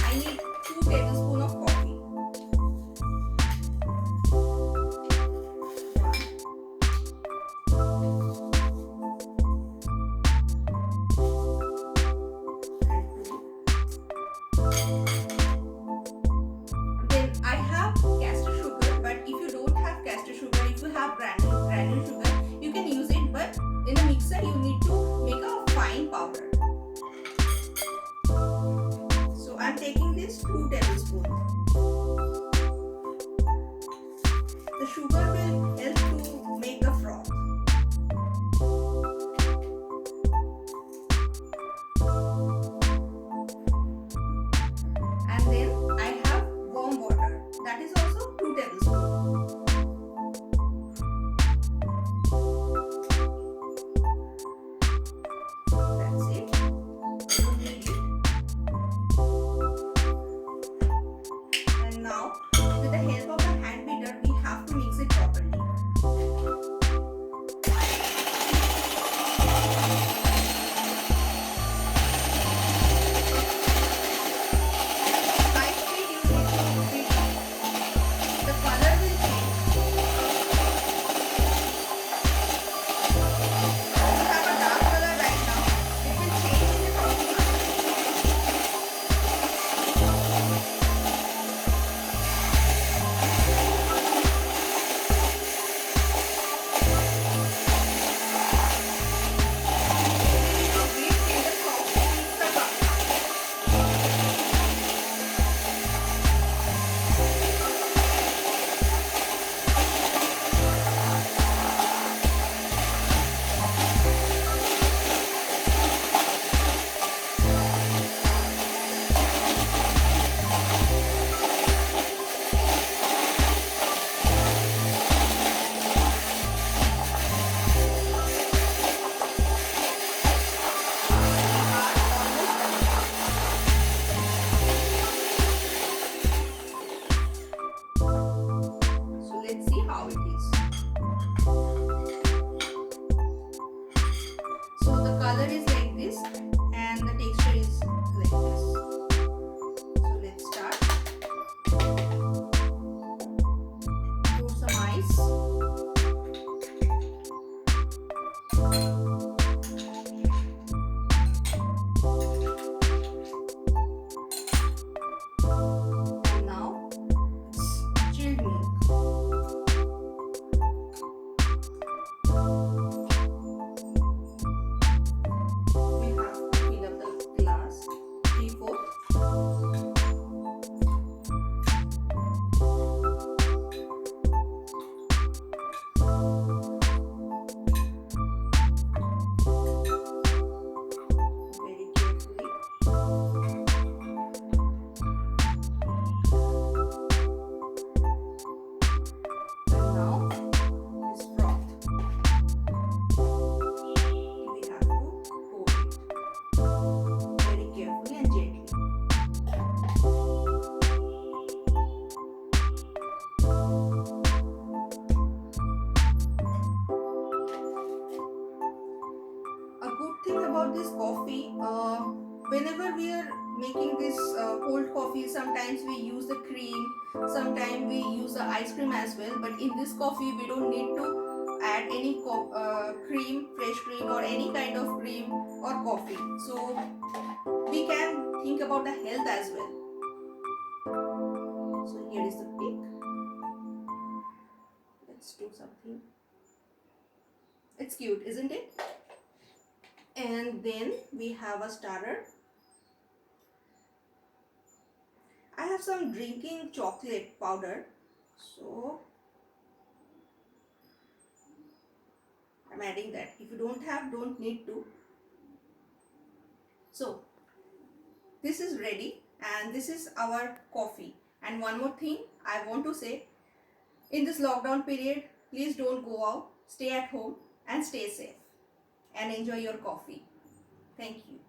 I need 2 tablespoons of coffee. 1 and 2. Then I have castor sugar, but if you don't have castor sugar, if you have granule sugar, you can use it, but in a mixer you need to make a fine powder. So I'm taking this 2 tablespoons. The sugar will help to make the froth. And then I have warm water, that is also 2 tablespoons. That's it. You don't need it. And now, with the help of a hand beater, we have to mix it properly. High speed you need to beat it. The color will change. We have a dark color right now. It will change in the coffee. So let's see how it is. So the color is like this and the texture is like this. So let's start. Pour some ice. And now it's chilled milk. We have to fill up the glass 3/4. Very carefully. And now this froth. We have to pour it very carefully and gently. A good thing about this coffee, whenever we are making this cold coffee, sometimes we use the cream, sometimes we use the ice cream as well, but in this coffee we don't need to add any cream, fresh cream or any kind of cream or coffee. So we can think about the health as well. So here is the pick. Let's do something. It's cute, isn't it? And then we have a starter. I have some drinking chocolate powder, so I'm adding that. If you don't have, don't need to. So this is ready and this is our coffee. And one more thing I want to say, in this lockdown period, please don't go out, stay at home and stay safe and enjoy your coffee. Thank you.